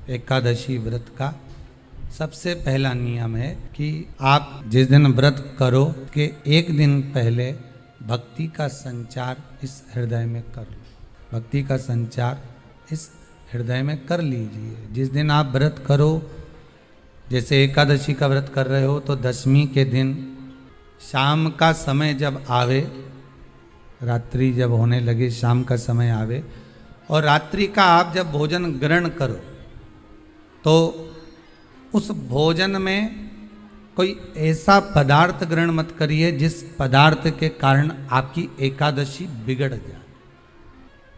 एकादशी व्रत का सबसे पहला नियम है कि आप जिस दिन व्रत करो के एक दिन पहले भक्ति का संचार इस हृदय में कर लो। भक्ति का संचार इस हृदय में कर लीजिए। जिस दिन आप व्रत करो, जैसे एकादशी का व्रत कर रहे हो तो दशमी के दिन शाम का समय जब आवे, रात्रि जब होने लगे, शाम का समय आवे और रात्रि का आप जब भोजन ग्रहण करो तो उस भोजन में कोई ऐसा पदार्थ ग्रहण मत करिए जिस पदार्थ के कारण आपकी एकादशी बिगड़ जाए।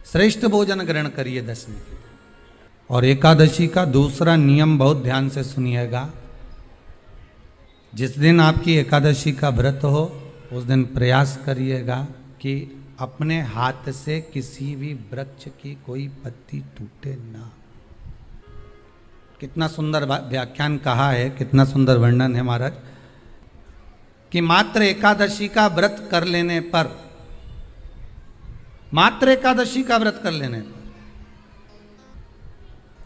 श्रेष्ठ भोजन ग्रहण करिए दशमी के दिन। और एकादशी का दूसरा नियम बहुत ध्यान से सुनिएगा। जिस दिन आपकी एकादशी का व्रत हो उस दिन प्रयास करिएगा कि अपने हाथ से किसी भी वृक्ष की कोई पत्ती टूटे ना। कितना सुंदर व्याख्यान कहा है, कितना सुंदर वर्णन है महाराज कि मात्र एकादशी का व्रत कर लेने पर, मात्र एकादशी का व्रत कर लेने पर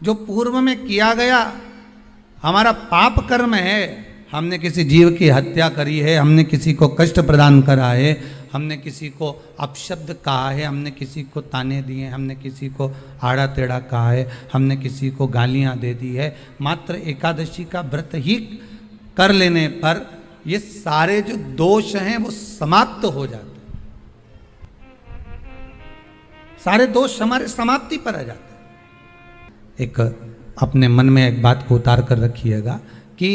जो पूर्व में किया गया हमारा पाप कर्म है, हमने किसी जीव की हत्या करी है, हमने किसी को कष्ट प्रदान करा है, हमने किसी को अपशब्द कहा है, हमने किसी को ताने दिए, हमने किसी को आड़ा टेढ़ा कहा है, हमने किसी को गालियां दे दी है, मात्र एकादशी का व्रत ही कर लेने पर ये सारे जो दोष हैं वो समाप्त हो जाते हैं। सारे दोष हमारे समाप्ति पर आ जाते हैं। एक अपने मन में एक बात को उतार कर रखिएगा कि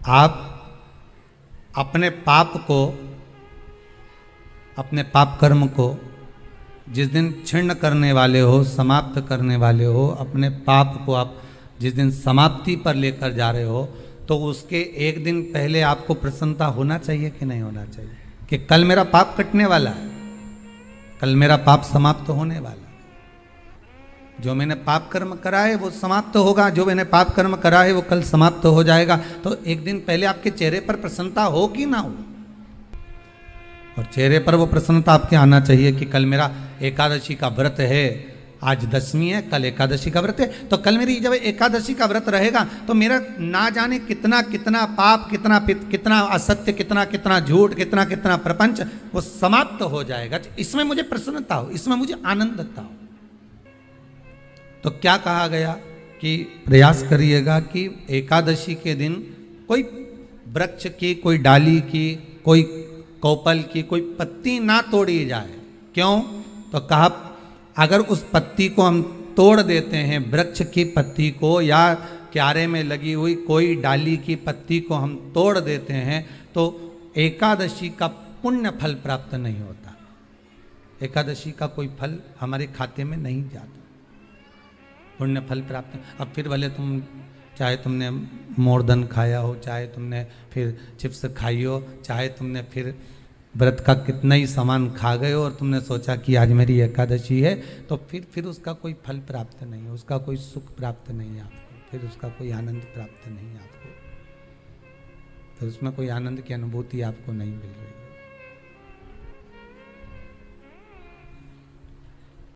आप अपने पाप को, अपने पाप कर्म को जिस दिन क्षीण करने वाले हो, समाप्त करने वाले हो, अपने पाप को आप जिस दिन समाप्ति पर लेकर जा रहे हो तो उसके एक दिन पहले आपको प्रसन्नता होना चाहिए कि नहीं होना चाहिए कि कल मेरा पाप कटने वाला है, कल मेरा पाप समाप्त होने वाला है। जो मैंने पाप कर्म करा है वो समाप्त होगा, जो मैंने पाप कर्म करा है वो कल समाप्त हो जाएगा। तो एक दिन पहले आपके चेहरे पर प्रसन्नता हो कि ना हो, और चेहरे पर वो प्रसन्नता आपके आना चाहिए कि कल मेरा एकादशी का व्रत है, आज दशमी है, कल एकादशी का व्रत है, तो कल मेरी जब एकादशी का व्रत रहेगा तो मेरा ना जाने कितना कितना पाप, कितना असत्य, कितना झूठ, कितना प्रपंच वो समाप्त हो जाएगा। इसमें मुझे प्रसन्नता हो, इसमें मुझे आनंदता हो। तो क्या कहा गया कि प्रयास करिएगा कि एकादशी के दिन कोई वृक्ष की, कोई डाली की, कोई कोपल की कोई पत्ती ना तोड़ी जाए। क्यों? तो कहा अगर उस पत्ती को हम तोड़ देते हैं, वृक्ष की पत्ती को या क्यारे में लगी हुई कोई डाली की पत्ती को हम तोड़ देते हैं तो एकादशी का पुण्य फल प्राप्त नहीं होता। एकादशी का कोई फल हमारे खाते में नहीं जाता, पुण्य फल प्राप्त। अब फिर भले तुम चाहे तुमने मोरधन खाया हो, चाहे तुमने फिर चिप्स खाई हो, चाहे तुमने फिर व्रत का कितना ही सामान खा गए हो और तुमने सोचा कि आज मेरी एकादशी है, तो फिर उसका कोई फल प्राप्त नहीं है, उसका कोई सुख प्राप्त नहीं है आपको, फिर उसका कोई आनंद प्राप्त नहीं है आपको, फिर उसमें कोई आनंद की अनुभूति आपको नहीं मिल रही है।